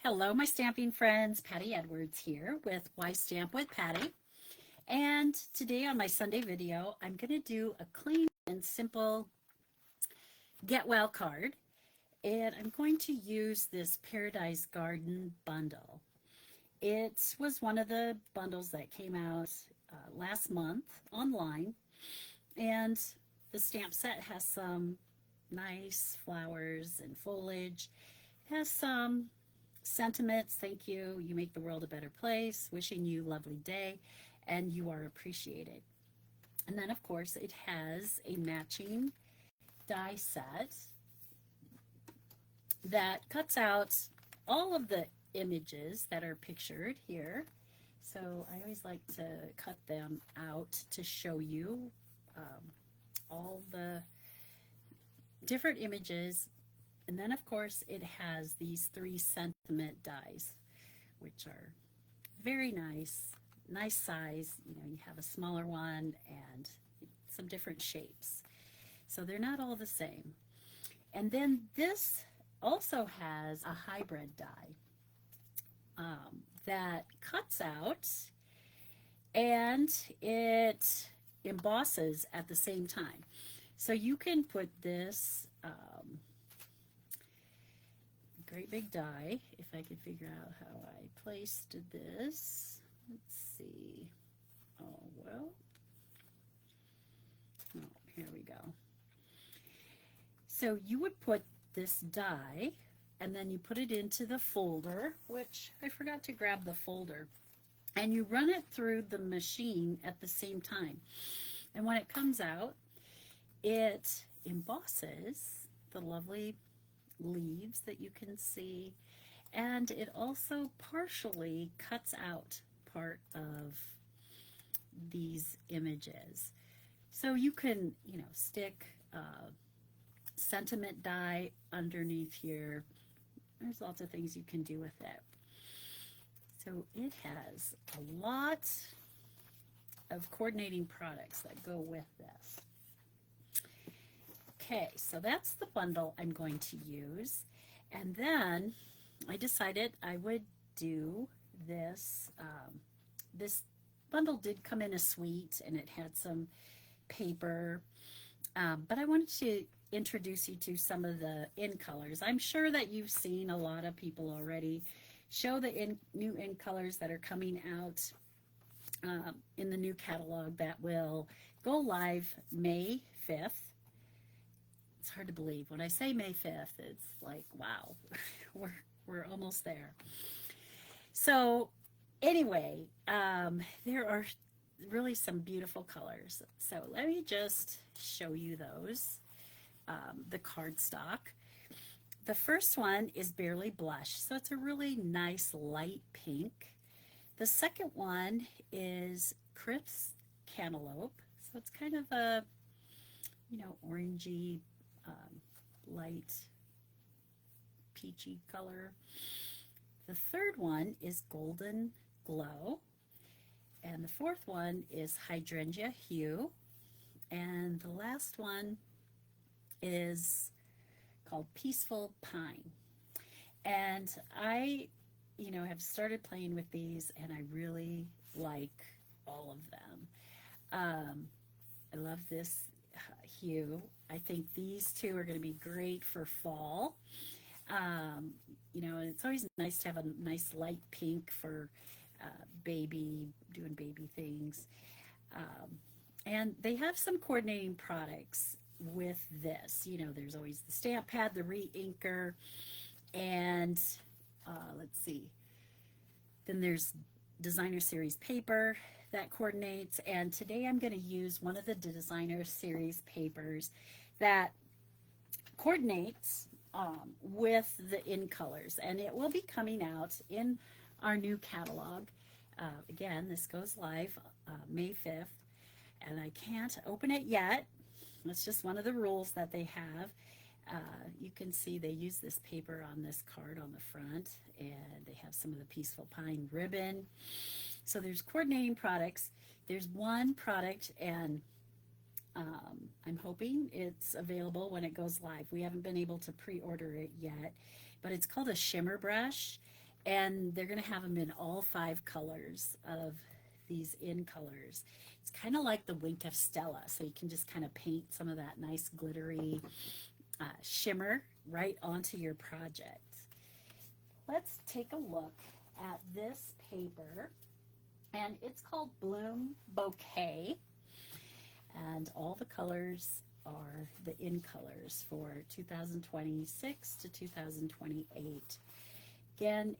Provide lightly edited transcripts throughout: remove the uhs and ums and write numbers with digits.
Hello, my stamping friends. Patty Edwards here with Why Stamp with Patty. And today on my Sunday video, I'm going to do a clean and simple get well card. And I'm going to use this Paradise Garden bundle. It was one of the bundles that came out last month online. And the stamp set has some nice flowers and foliage. It has some sentiments. Thank you. You make the world a better place. Wishing you a lovely day. And you are appreciated. And then, of course, it has a matching die set that cuts out all of the images that are pictured here. So I always like to cut them out to show you all the different images. And then, of course, it has these 3 sentiment dies, which are very nice size. You know, you have a smaller one and some different shapes. So they're not all the same. And then this also has a hybrid die that cuts out and it embosses at the same time. So you can put this great big die, if I could figure out how I placed this. Let's see. Oh, well. Oh, here we go. So you would put this die and then you put it into the folder, which I forgot to grab the folder, and you run it through the machine at the same time. And when it comes out, it embosses the lovely leaves that you can see, and it also partially cuts out part of these images. So you can, you know, stick sentiment die underneath here. There's lots of things you can do with it. So it has a lot of coordinating products that go with this. Okay, so that's the bundle I'm going to use. And then I decided I would do this. This bundle did come in a suite and it had some paper, but I wanted to introduce you to some of the in colors. I'm sure that you've seen a lot of people already show the new in colors that are coming out in the new catalog that will go live May 5th. It's hard to believe. When I say May 5th, it's like, wow, we're almost there. So anyway, there are really some beautiful colors. So let me just show you those. The cardstock. The first one is Barely Blush. So it's a really nice light pink. The second one is Crisp Cantaloupe. So it's kind of a, you know, orangey, light peachy color. The third one is Golden Glow. And the fourth one is Hydrangea Hue. And the last one is called Peaceful Pine. And I, you know, have started playing with these and I really like all of them. I love this hue. I think these two are going to be great for fall. You know, and it's always nice to have a nice light pink for doing baby things. And they have some coordinating products with this. You know, there's always the stamp pad, the re-inker, and let's see. Then there's designer series paper that coordinates, and today I'm going to use one of the designer series papers that coordinates with the in colors, and it will be coming out in our new catalog. Again, this goes live May 5th, and I can't open it yet. That's just one of the rules that they have. You can see they use this paper on this card on the front, and they have some of the Peaceful Pine ribbon. So there's coordinating products. There's one product, and I'm hoping it's available when it goes live. We haven't been able to pre-order it yet, but it's called a shimmer brush, And they're going to have them in all 5 colors of these in colors. It's kind of like the Wink of Stella, so you can just kind of paint some of that nice glittery shimmer right onto your project. Let's take a look at this paper, and it's called Bloom Bouquet, and all the colors are the in colors for 2026 to 2028. Again,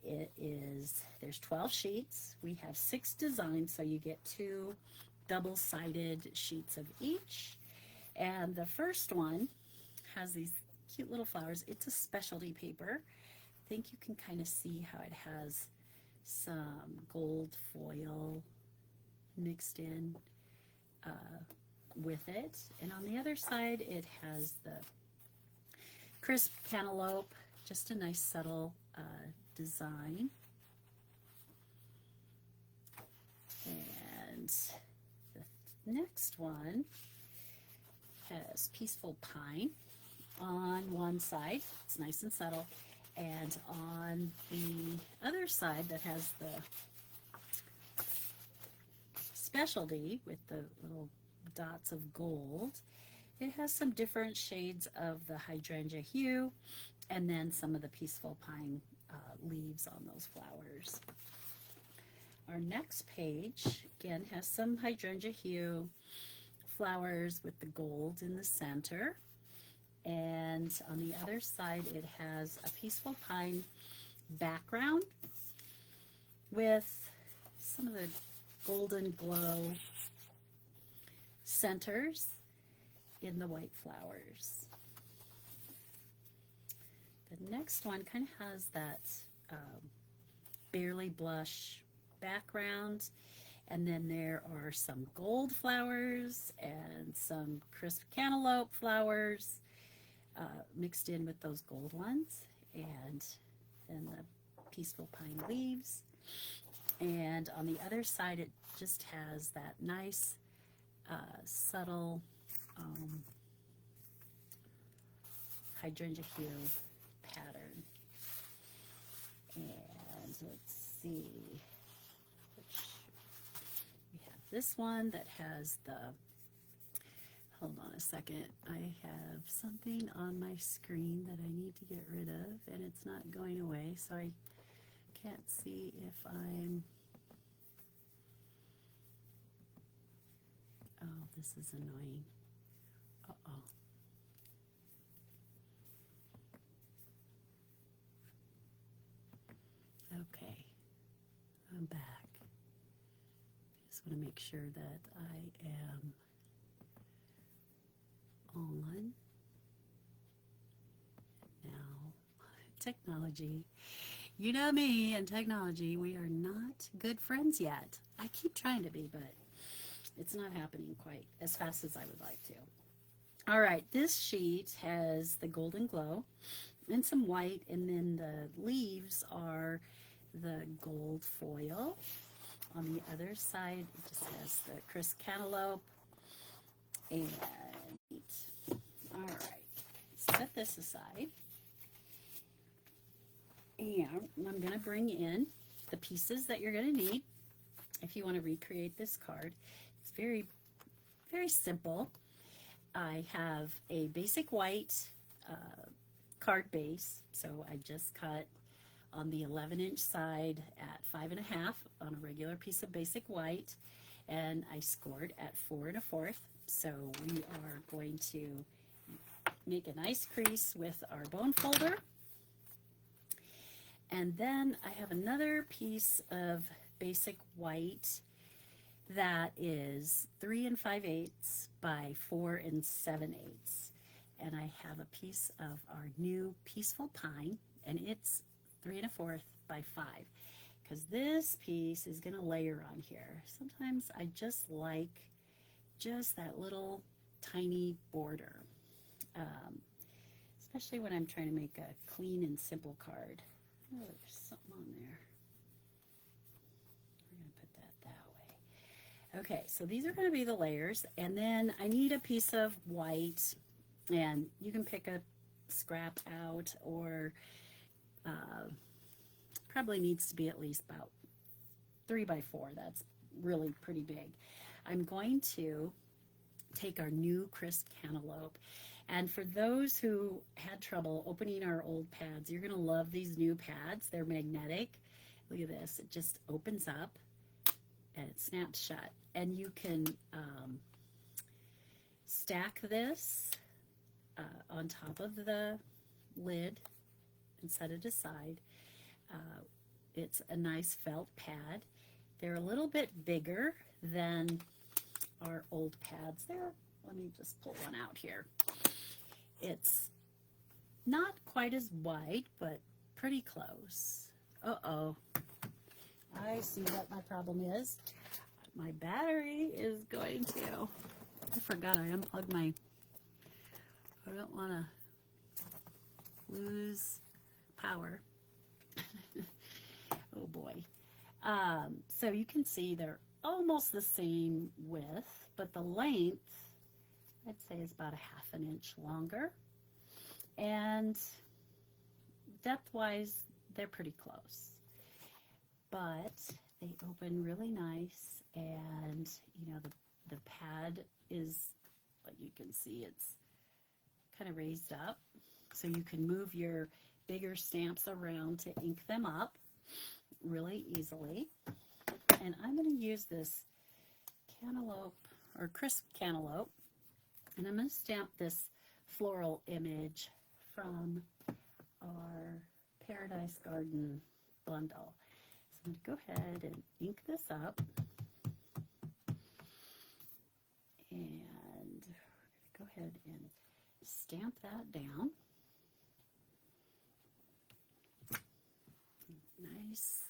there's 12 sheets. We have 6 designs, so you get 2 double-sided sheets of each. And the first one has these cute little flowers. It's a specialty paper. I think you can kind of see how it has some gold foil mixed in with it. And on the other side, it has the crisp cantaloupe, just a nice subtle design. And the next one has peaceful pine on one side. It's nice and subtle. And on the other side that has the specialty with the little dots of gold, it has some different shades of the hydrangea hue and then some of the peaceful pine leaves on those flowers. Our next page, again, has some hydrangea hue flowers with the gold in the center. And on the other side, it has a peaceful pine background with some of the golden glow centers in the white flowers. The next one kind of has that barely blush background, and then there are some gold flowers and some crisp cantaloupe flowers mixed in with those gold ones, and then the peaceful pine leaves. And on the other side, it just has that nice subtle hydrangea hue pattern. And let's see, we have this one that has the, hold on a second, I have something on my screen that I need to get rid of, and it's not going away, so I can't see if I'm, oh, this is annoying. Uh-oh. Okay, I'm back. Just want to make sure that I am on. Now, technology. You know me and technology, we are not good friends yet. I keep trying to be, but it's not happening quite as fast as I would like to. All right, this sheet has the golden glow and some white, and then the leaves are the gold foil. On the other side, it just has the crisp cantaloupe and all right, set this aside. And I'm going to bring in the pieces that you're going to need if you want to recreate this card. It's very, very simple. I have a basic white card base, so I just cut on the 11-inch side at 5 1/2 on a regular piece of basic white, and I scored at 4 1/4. So we are going to make a nice crease with our bone folder. And then I have another piece of basic white that is 3 5/8 by 4 7/8. And I have a piece of our new peaceful pine, and it's 3 1/4 by 5, because this piece is going to layer on here. Sometimes I just like just that little tiny border, especially when I'm trying to make a clean and simple card. Oh, there's something on there. We're going to put that way. Okay, so these are going to be the layers, and then I need a piece of white, and you can pick a scrap out or probably needs to be at least about 3 by 4. That's really pretty big. I'm going to take our new crisp cantaloupe. And for those who had trouble opening our old pads, you're going to love these new pads. They're magnetic. Look at this. It just opens up and it snaps shut. And you can stack this on top of the lid and set it aside. It's a nice felt pad. They're a little bit bigger than our old pads there. Let me just pull one out here. It's not quite as wide, but pretty close. Uh-oh. I see what my problem is. My battery is going to... I forgot I unplugged my... I don't want to lose power. Oh boy. So you can see they're almost the same width, but the length, I'd say, is about a ½ an inch longer. And depth-wise, they're pretty close. But they open really nice, and you know, the pad is, like you can see, it's kind of raised up, so you can move your bigger stamps around to ink them up really easily. And I'm going to use this cantaloupe, or crisp cantaloupe, and I'm going to stamp this floral image from our Paradise Garden bundle. So I'm going to go ahead and ink this up, and we're going to go ahead and stamp that down. Nice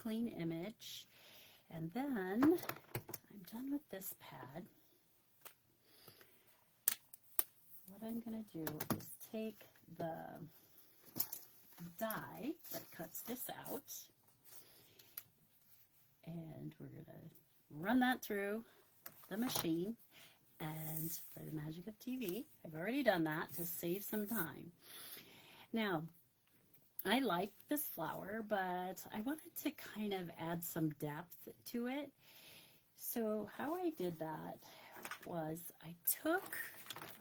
clean image. And then I'm done with this pad. What I'm going to do is take the die that cuts this out, and we're going to run that through the machine. And for the magic of TV, I've already done that to save some time. Now, I like this flower, but I wanted to kind of add some depth to it. So how I did that was I'm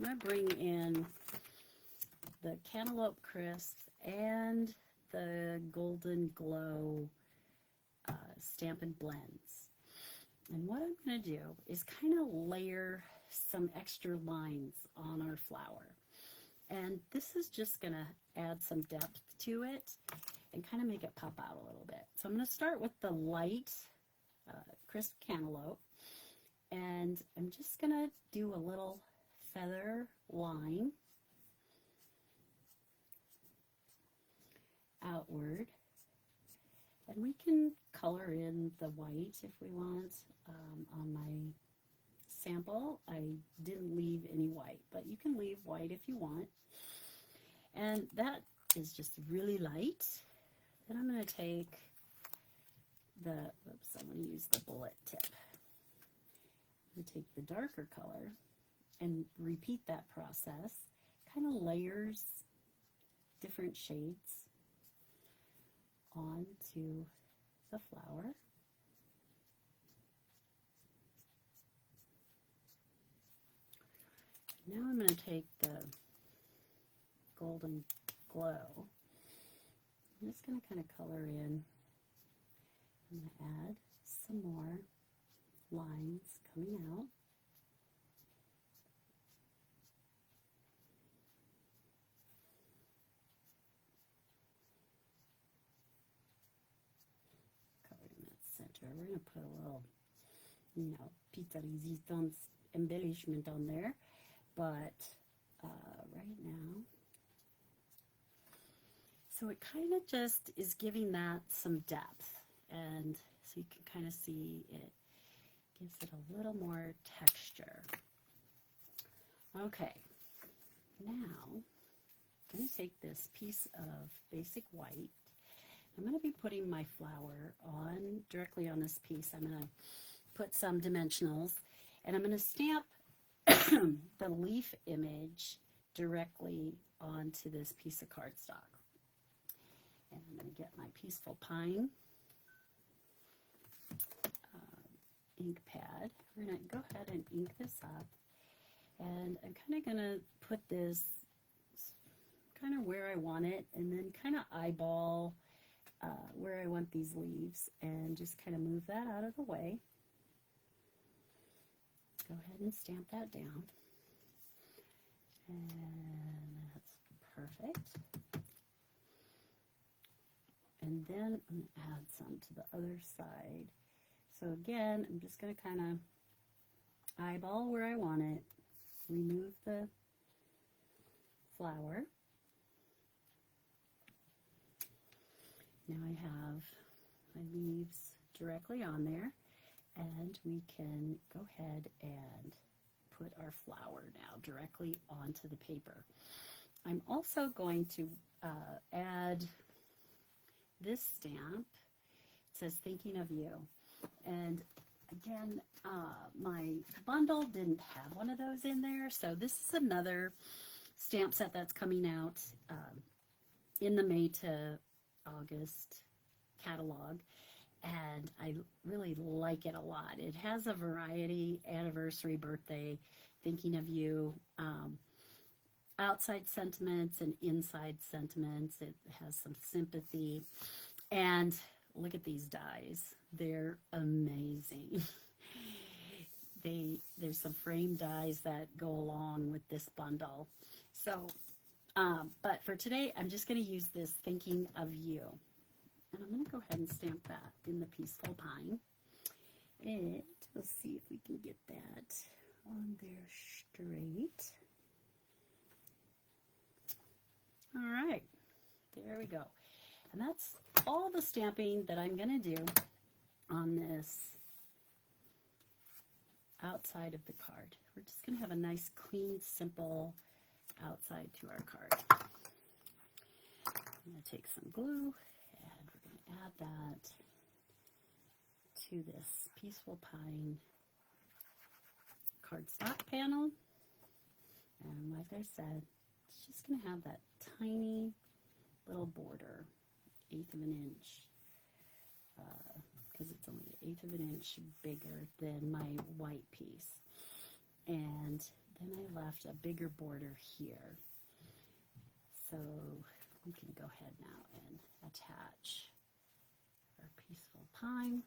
going to bring in the Cantaloupe Crisp and the Golden Glow Stampin' Blends. And what I'm going to do is kind of layer some extra lines on our flower. And this is just going to add some depth to it and kind of make it pop out a little bit. So I'm going to start with the light crisp cantaloupe, and I'm just going to do a little feather line outward. And we can color in the white if we want. On my sample, I didn't leave any white, but you can leave white if you want. And that is just really light. Then I'm going to take the, oops, I'm going to use the bullet tip. I'm going to take the darker color and repeat that process. Kind of layers different shades onto the flower. Now I'm going to take the Golden Glow. I'm just going to kind of color in. I'm going to add some more lines coming out. Color in that center. We're going to put a little, you know, pizza resistance embellishment on there. But right now, so it kind of just is giving that some depth, and so you can kind of see it gives it a little more texture. Okay, now I'm going to take this piece of basic white. I'm going to be putting my flower on directly on this piece. I'm going to put some dimensionals, and I'm going to stamp the leaf image directly onto this piece of cardstock. And I'm going to get my Peaceful Pine ink pad. We're going to go ahead and ink this up. And I'm kind of going to put this kind of where I want it, and then kind of eyeball where I want these leaves, and just kind of move that out of the way. Go ahead and stamp that down. And that's perfect. And then I'm going to add some to the other side. So again, I'm just going to kind of eyeball where I want it, remove the flower. Now I have my leaves directly on there, and we can go ahead and put our flower now directly onto the paper. I'm also going to add this stamp. It says "Thinking of You," and again, my bundle didn't have one of those in there, so this is another stamp set that's coming out in the May to August catalog, and I really like it a lot. It has a variety: anniversary, birthday, thinking of you, outside sentiments and inside sentiments. It has some sympathy, and look at these dies. They're amazing. There's some frame dies that go along with this bundle. So, but for today, I'm just going to use this Thinking of You. And I'm going to go ahead and stamp that in the Peaceful Pine. And let's see if we can get that on there straight. All right, there we go. And that's all the stamping that I'm going to do on this outside of the card. We're just going to have a nice, clean, simple outside to our card. I'm going to take some glue, and we're going to add that to this Peaceful Pine cardstock panel. And like I said, it's just going to have that tiny little border, 1/8 of an inch, because it's only 1/8 of an inch bigger than my white piece. And then I left a bigger border here. So we can go ahead now and attach our Peaceful Pine.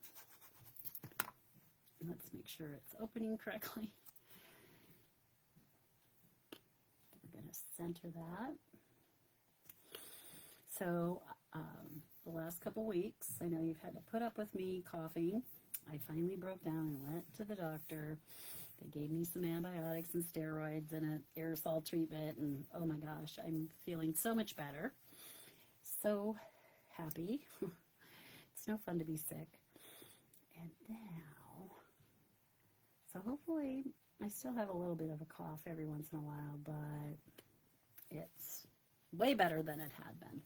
Let's make sure it's opening correctly. We're going to center that. So the last couple weeks, I know you've had to put up with me coughing. I finally broke down and went to the doctor. They gave me some antibiotics and steroids and an aerosol treatment, and oh my gosh, I'm feeling so much better. So happy. It's no fun to be sick. And now, so hopefully, I still have a little bit of a cough every once in a while, but it's way better than it had been.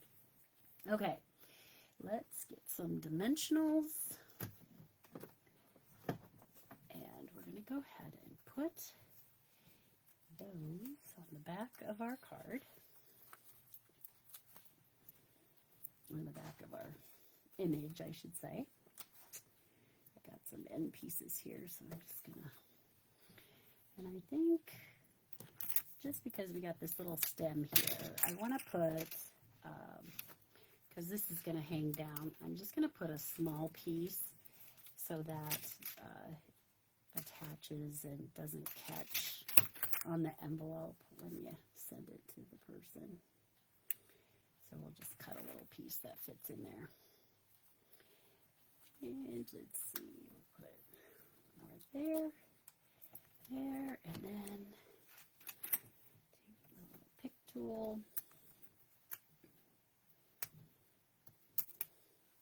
Okay, let's get some dimensionals. And we're going to go ahead and put those on the back of our card. On the back of our image, I should say. I got some end pieces here, so I'm just going to, and I think just because we got this little stem here, I want to put, because this is going to hang down, I'm just going to put a small piece so that attaches and doesn't catch on the envelope when you send it to the person. So we'll just cut a little piece that fits in there. And let's see, we'll put more there, and then take the little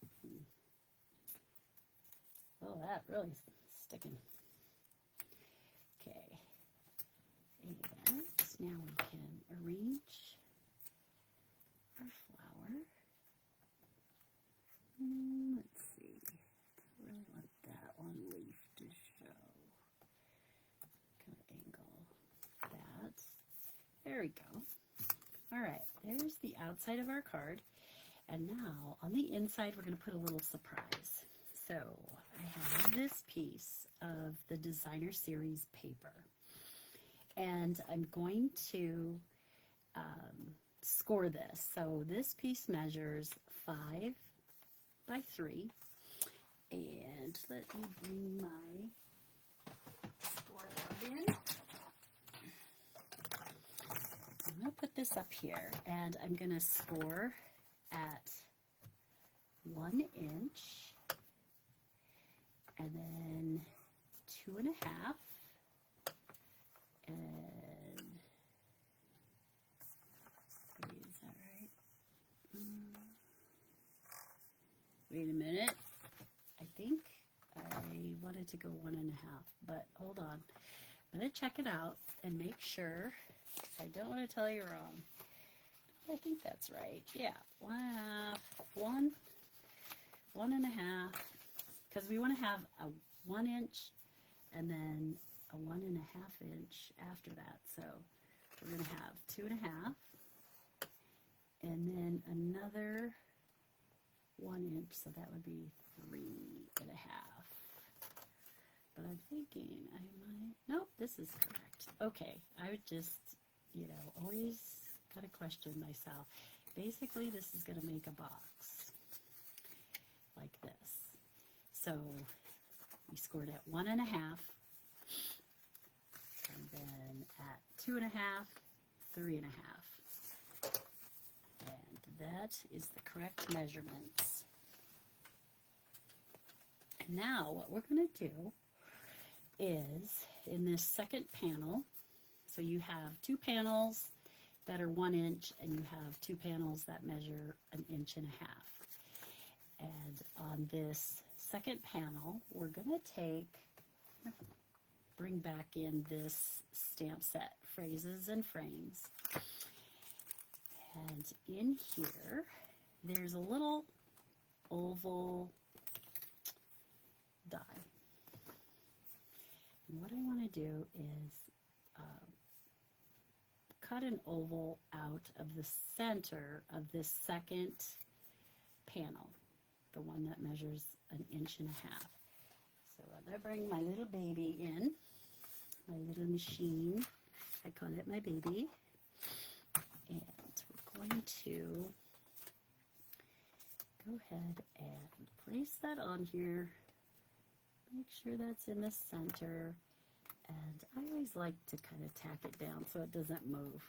pick tool. Oh, that really is sticking. Okay, and now we can arrange our flower. Let's see, I really want that one leaf to show. Kind of angle that. There we go. All right, there's the outside of our card. And now on the inside, we're going to put a little surprise. So I have this piece of the Designer Series paper, and I'm going to score this. So this piece measures 5 by 3, and let me bring my score board in. I'm going to put this up here, and I'm going to score at 1 inch, and then 2.5, and is that right? Wait a minute. I think I wanted to go 1.5, but hold on. I'm going to check it out and make sure. I don't want to tell you wrong. I think that's right. Yeah, 1.5, 1.5, because we want to have a 1 inch and then a 1.5 inch after that. So we're going to have 2.5 and then another 1 inch, so that would be 3.5. But I'm thinking I might, nope, this is correct. Okay, I would just, always got to question myself. Basically, this is going to make a box like this. So we scored at 1.5, and then at 2.5, 3.5. And that is the correct measurements. And now what we're going to do is in this second panel, so you have 2 panels that are 1 inch, and you have 2 panels that measure 1.5 inches. And on this second panel, we're going to bring back in this stamp set, Phrases and Frames. And in here, there's a little oval die. And what I want to do is cut an oval out of the center of this second panel, the one that measures 1.5 inches. So I'm going to bring my little baby in, my little machine. I call it my baby. And we're going to go ahead and place that on here. Make sure that's in the center. And I always like to kind of tack it down so it doesn't move,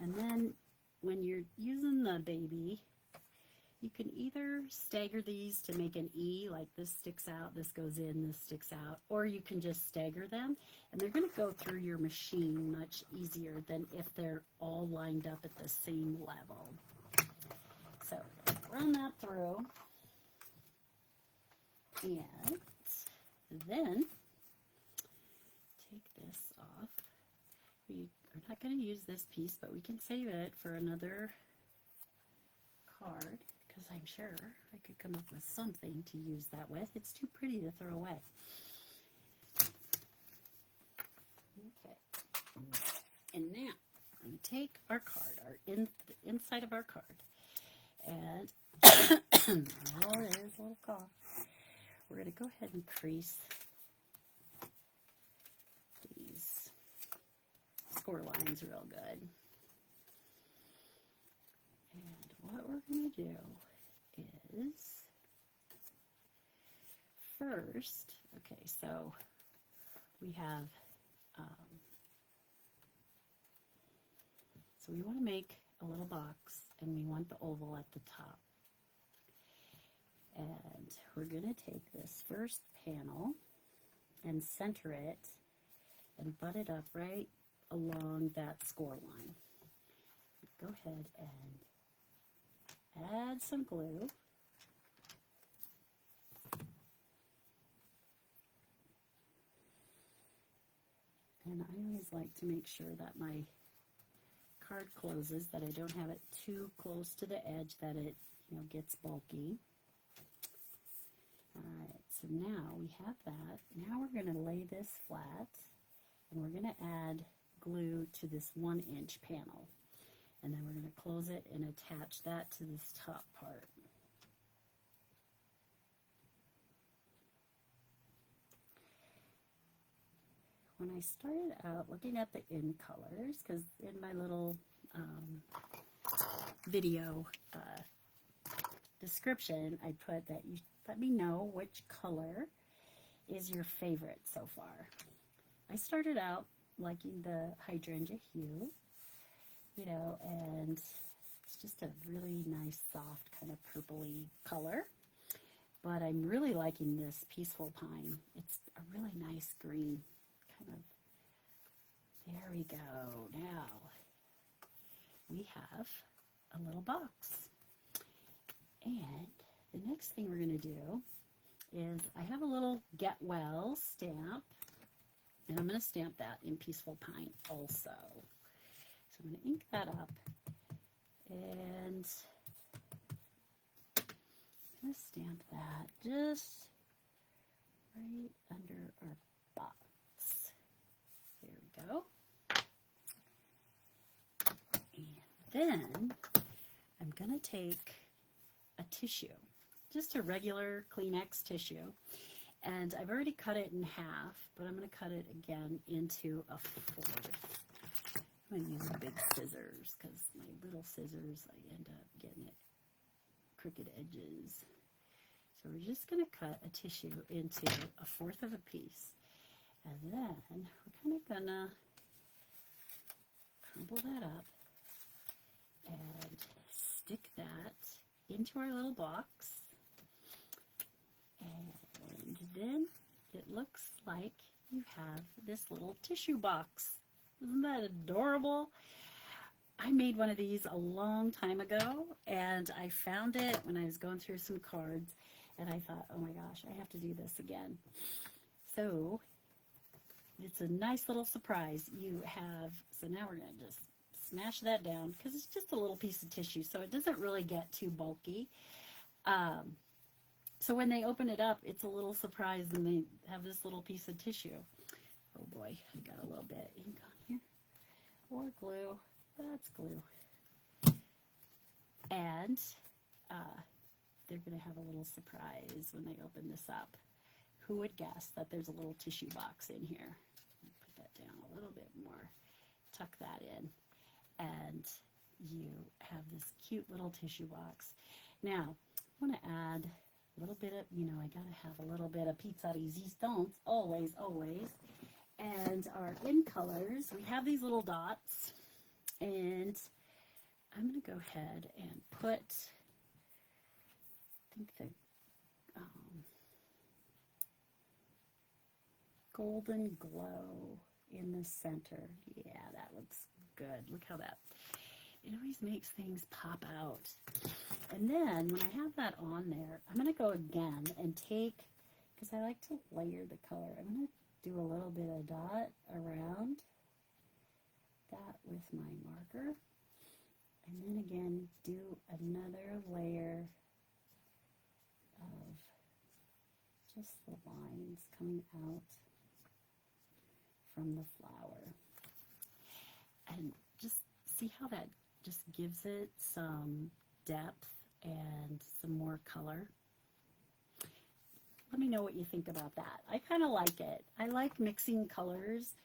And then when you're using the baby, you can either stagger these to make an E, like this sticks out, this goes in, this sticks out, or you can just stagger them, and they're going to go through your machine much easier than if they're all lined up at the same level. So run that through, and then take this off. We are not going to use this piece, but we can save it for another card, because I'm sure I could come up with something to use that with. It's too pretty to throw away. Okay. And now, I'm going to take our card, the inside of our card, and oh, there's a little cough. We're going to go ahead and crease these score lines real good. And what we're going to do is first, okay, so we have, so we want to make a little box, and we want the oval at the top. And we're going to take this first panel and center it and butt it up right along that score line. Go ahead and add some glue. And I always like to make sure that my card closes, that I don't have it too close to the edge, that it gets bulky. Alright, so now we have that. Now we're going to lay this flat, and we're going to add glue to this 1 inch panel. And then we're going to close it and attach that to this top part. When I started out looking at the in colors, because in my little video description, I put that you let me know which color is your favorite so far. I started out liking the hydrangea hue, you know, and it's just a really nice, soft, kind of purpley color. But I'm really liking this peaceful pine. It's a really nice green, kind of. There we go. Now we have a little box. And the next thing we're going to do is I have a little Get Well stamp, and I'm going to stamp that in Peaceful Pine also. So I'm going to ink that up, and I'm going to stamp that just right under our box. There we go. And then I'm going to take a tissue, just a regular Kleenex tissue, and I've already cut it in half, but I'm going to cut it again into a fourth. I'm going to use big scissors because my little scissors, I end up getting it crooked edges. So we're just going to cut a tissue into a fourth of a piece, and then we're kind of going to crumple that up and stick that into our little box, and then it looks like you have this little tissue box. Isn't that adorable? I made one of these a long time ago, and I found it when I was going through some cards, and I thought, oh my gosh, I have to do this again. So it's a nice little surprise. You have, so now we're going to just smash that down because it's just a little piece of tissue, so it doesn't really get too bulky. So when they open it up, it's a little surprise and they have this little piece of tissue. Oh boy, I got a little bit ink on here. Or glue. That's glue. And they're going to have a little surprise when they open this up. Who would guess that there's a little tissue box in here? Put that down a little bit more. Tuck that in. And you have this cute little tissue box. Now, I want to add a little bit of, you know, I got to have a little bit of pizza resistance, always, always. And our in colors, we have these little dots, and I'm going to go ahead and put, I think the golden glow in the center. Yeah, that looks good. Look how that, it always makes things pop out. And then when I have that on there, I'm going to go again and take, because I like to layer the color, I'm going to do a little bit of dot around that with my marker. And then again, do another layer of just the lines coming out from the flower. And just see how that just gives it some depth and some more color. Let me know what you think about that. I kind of like it. I like mixing colors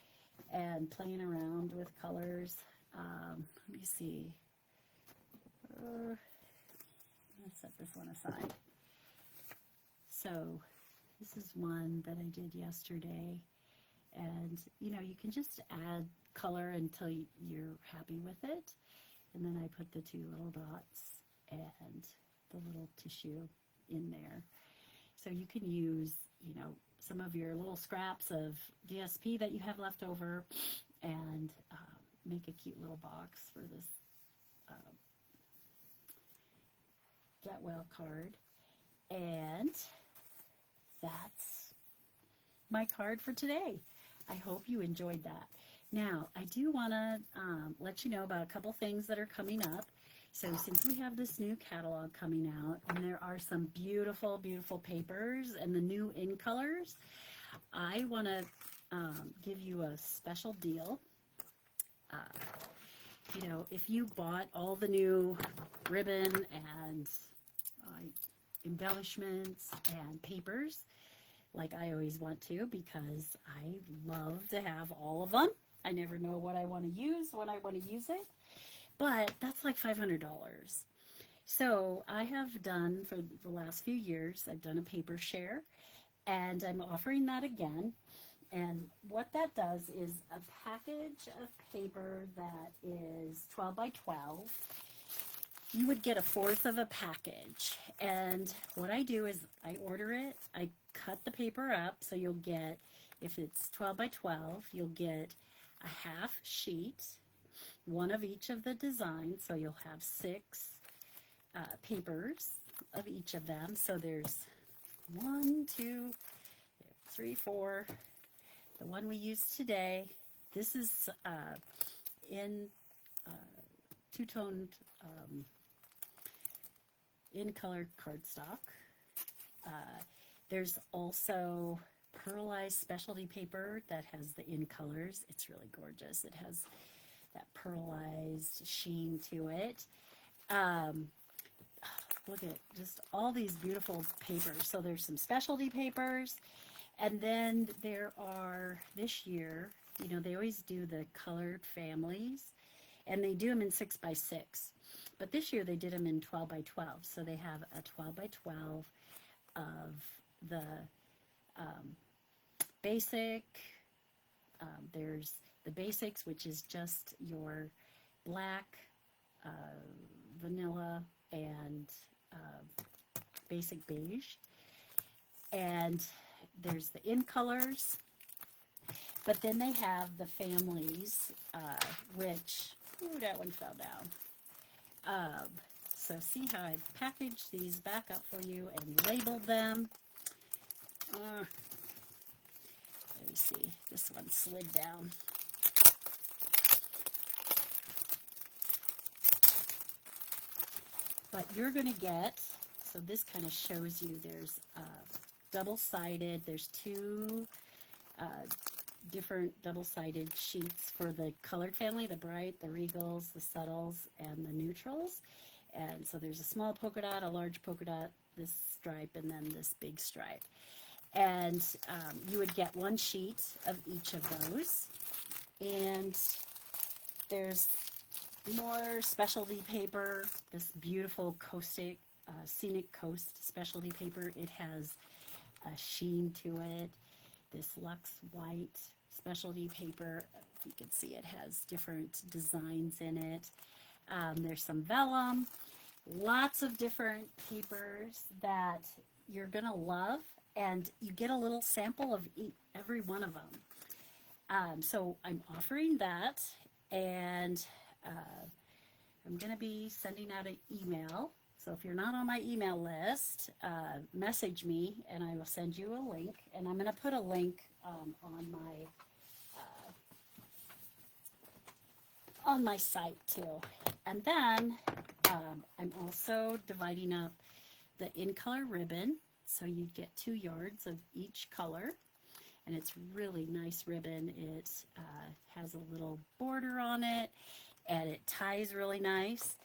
and playing around with colors. Let me see. I'm going to set this one aside. So this is one that I did yesterday. And, you know, you can just add color until you're happy with it. And then I put the two little dots and the little tissue in there. So you can use, you know, some of your little scraps of DSP that you have left over and make a cute little box for this Get Well card. And that's my card for today. I hope you enjoyed that. Now, I do want to let you know about a couple things that are coming up. So since we have this new catalog coming out, and there are some beautiful, beautiful papers and the new in colors, I want to give you a special deal. you know, if you bought all the new ribbon and embellishments and papers, like I always want to, because I love to have all of them. I never know what I want to use when I want to use it, but that's like $500. So I have done, for the last few years, I've done a paper share, and I'm offering that again. And what that does is a package of paper that is 12 by 12. You would get a fourth of a package. And what I do is I order it, I cut the paper up, so you'll get, if it's 12 by 12, you'll get a half sheet, one of each of the designs, so you'll have 6 papers of each of them. So there's 1, 2, 3, 4. The one we used today, this is in two-toned in color cardstock. There's also pearlized specialty paper that has the in colors. It's really gorgeous. It has that pearlized sheen to it. Look at just all these beautiful papers. So there's some specialty papers, and then there are, this year, you know, they always do the colored families, and they do them in 6 by 6. But this year they did them in 12 by 12. So they have a 12 by 12 of the basic. There's the basics, which is just your black, vanilla, and basic beige. And there's the in colors. But then they have the families, which, ooh, that one fell down. So see how I've packaged these back up for you and labeled them. Let me see, this one slid down. But you're going to get, so this kind of shows you there's double-sided, there's 2 different double-sided sheets for the colored family, the bright, the regals, the subtles, and the neutrals. And so there's a small polka dot, a large polka dot, this stripe, and then this big stripe. And you would get 1 sheet of each of those. And there's more specialty paper, this beautiful caustic, scenic coast specialty paper. It has a sheen to it. This Luxe White specialty paper, you can see it has different designs in it. There's some vellum, lots of different papers that you're gonna love, and you get a little sample of every one of them. So I'm offering that, and I'm gonna be sending out an email. So if you're not on my email list, message me and I will send you a link. And I'm going to put a link on my site too. And then I'm also dividing up the in-color ribbon. So you get 2 yards of each color. And it's really nice ribbon. It has a little border on it, and it ties really nice.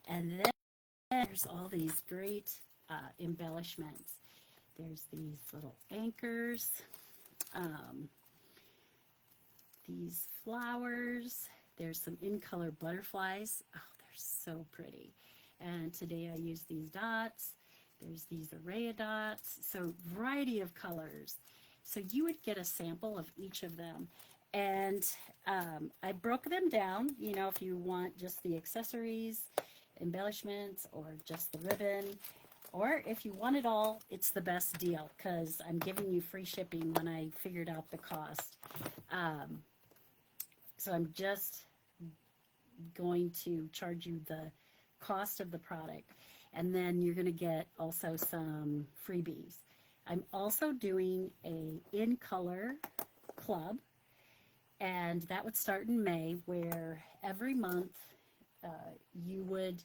And then there's all these great embellishments. There's these little anchors, these flowers. There's some in-color butterflies. Oh, they're so pretty. And today I used these dots. There's these array of dots. So variety of colors. So you would get a sample of each of them. And I broke them down, you know, if you want just the accessories, embellishments, or just the ribbon, or if you want it all, it's the best deal because I'm giving you free shipping when I figured out the cost. So I'm just going to charge you the cost of the product, and then you're going to get also some freebies. I'm also doing a in color club, and that would start in May, where every month you would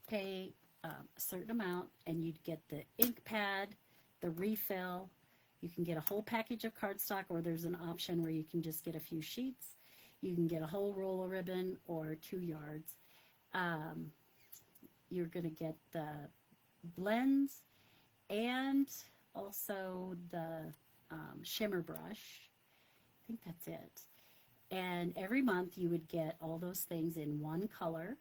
pay a certain amount and you'd get the ink pad, the refill. You can get a whole package of cardstock, or there's an option where you can just get a few sheets. You can get a whole roll of ribbon or 2 yards. Um, you're going to get the blends and also the shimmer brush. I think that's it. And every month you would get all those things in one color,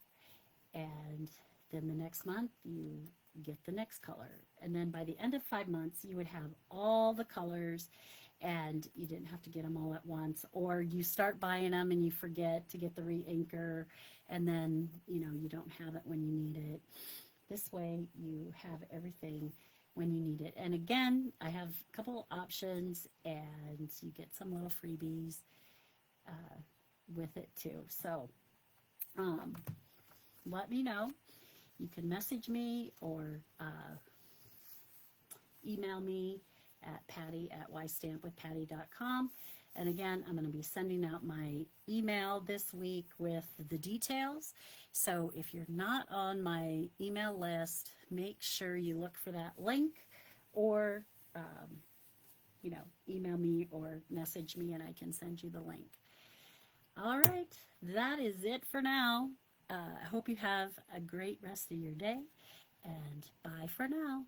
and then the next month you get the next color. And then by the end of 5 months, you would have all the colors, and you didn't have to get them all at once, or you start buying them and you forget to get the re-inker, and then you don't have it when you need it. This way you have everything when you need it. And again, I have a couple options, and you get some little freebies with it too. So let me know. You can message me or email me at patty@ystampwithpatty.com. And again, I'm going to be sending out my email this week with the details. So if you're not on my email list, make sure you look for that link, or email me or message me and I can send you the link. All right, that is it for now. I hope you have a great rest of your day, and bye for now.